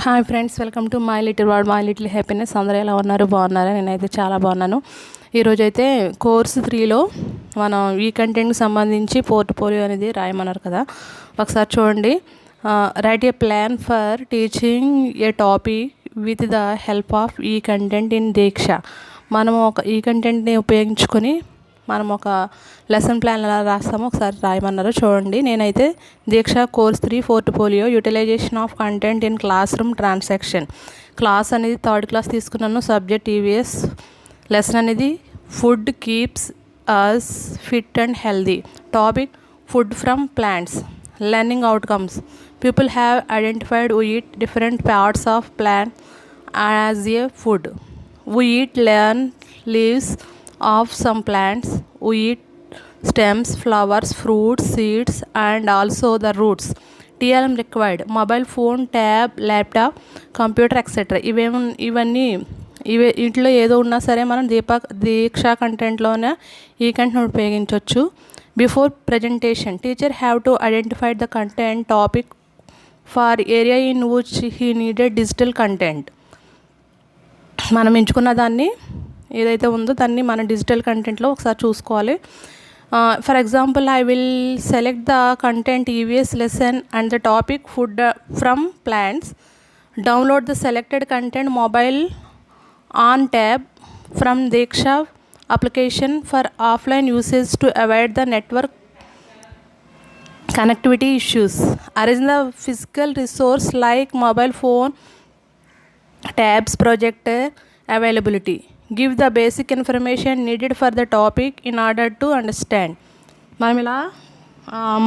Hi friends, welcome to my little world, my little happiness. అందరూ ఎలా ఉన్నారు? బాగున్నారా? నేనైతే చాలా బాగున్నాను. ఈరోజైతే కోర్స్ 3లో మనం ఈ కంటెంట్కి సంబంధించి పోర్ట్ఫోలియో అనేది రాయమన్నారు కదా. ఒకసారి చూడండి. Right A plan for teaching A topic with the help of ఈ కంటెంట్ ఇన్ దీక్ష. మనం ఈ కంటెంట్ని ఉపయోగించుకొని మనం ఒక లెసన్ ప్లాన్ ఎలా రాస్తామో ఒకసారి రాయమన్నారు. చూడండి, నేనైతే Diksha course 3 portfolio utilisation of content in classroom transaction. Class అనేది 3rd క్లాస్ తీసుకున్నాను. Subject EVS. లెసన్ అనేది food keeps us fit and healthy. Topic food from plants. Learning outcomes. People have identified we eat different parts of plant as a food. We eat leaves of some plants. We eat stems, flowers, fruits, seeds and also the roots. TLM required. Mobile phone, tab, laptop, computer etc. ఇవన్నీ ఇంట్లో ఏదో ఉన్నా సరే మనం దీక్ష కంటెంట్లోనే ఈ content ఉపయోగించవచ్చు. Before presentation, teacher have to identify the content topic for area in which he needed digital content. మనం ఎంచుకున్న దాన్ని ఏదైతే ఉందో దాన్ని మన డిజిటల్ కంటెంట్లో ఒకసారి చూసుకోవాలి. For example, I will select the content EVS lesson and the topic food from plants. Download the selected content mobile on tab from Diksha application for offline usage to avoid the network connectivity issues. Arrange the physical resource like mobile phone, tabs, projector availability. Give the basic information needed for the topic in order to understand.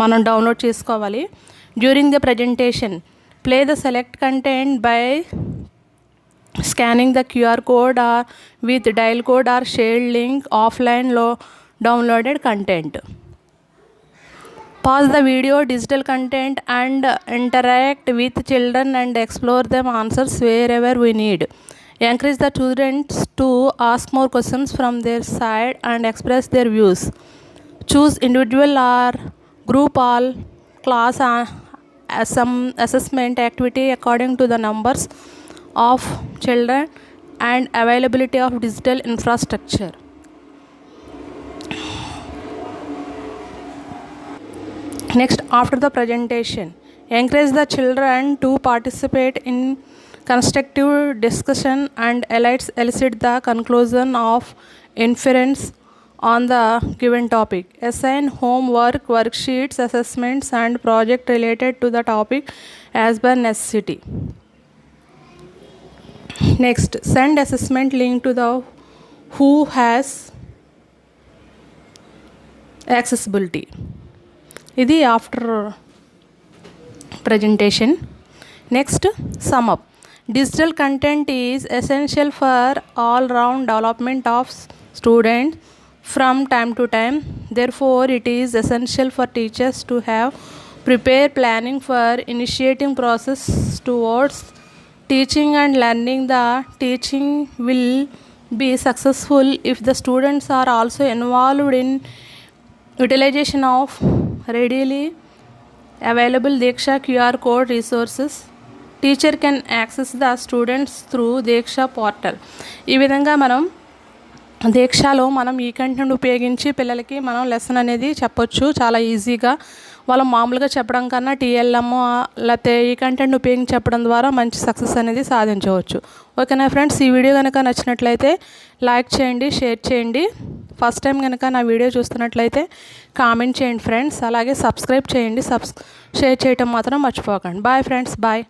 మనం download చేసుకోవాలి. During the presentation, play the select content by scanning the QR code or with dial code or shared link offline downloaded content. Pause the video, digital content and interact with children and explore them answers wherever we need. Encourage the students to ask more questions from their side and express their views. Choose individual or group all class some assessment activity according to the numbers of children and availability of digital infrastructure. Next, after the presentation, encourage the children to participate in constructive discussion and elicit the conclusion of inference on the given topic. Assign homework, worksheets, assessments and project related to the topic as per necessity. Next, send assessment link to the who has accessibility. ఇది after presentation. Next, sum up. Digital content is essential for all round development of students from time to time. Therefore it is essential for teachers to have prepare planning for initiating process towards teaching and learning. The teaching will be successful if the students are also involved in utilization of readily available Diksha QR code resources. Teacher can access the students through Diksha portal. ఈ విధంగా మనం దీక్షలో మనం ఈ content ఉపయోగించి పిల్లలకి మనం lesson అనేది చెప్పొచ్చు చాలా ఈజీగా. వాళ్ళు మామూలుగా చెప్పడం కన్నా TLM లేకపోతే ఈ కంటెంట్ ఉపయోగించి చెప్పడం ద్వారా మంచి సక్సెస్ అనేది సాధించవచ్చు. ఓకేనా ఫ్రెండ్స్, ఈ వీడియో కనుక నచ్చినట్లయితే లైక్ చేయండి, షేర్ చేయండి. ఫస్ట్ టైం కనుక నా వీడియో చూస్తున్నట్లయితే కామెంట్ చేయండి ఫ్రెండ్స్. అలాగే సబ్స్క్రైబ్ చేయండి, షేర్ చేయటం మాత్రం మర్చిపోకండి. Bye friends, bye.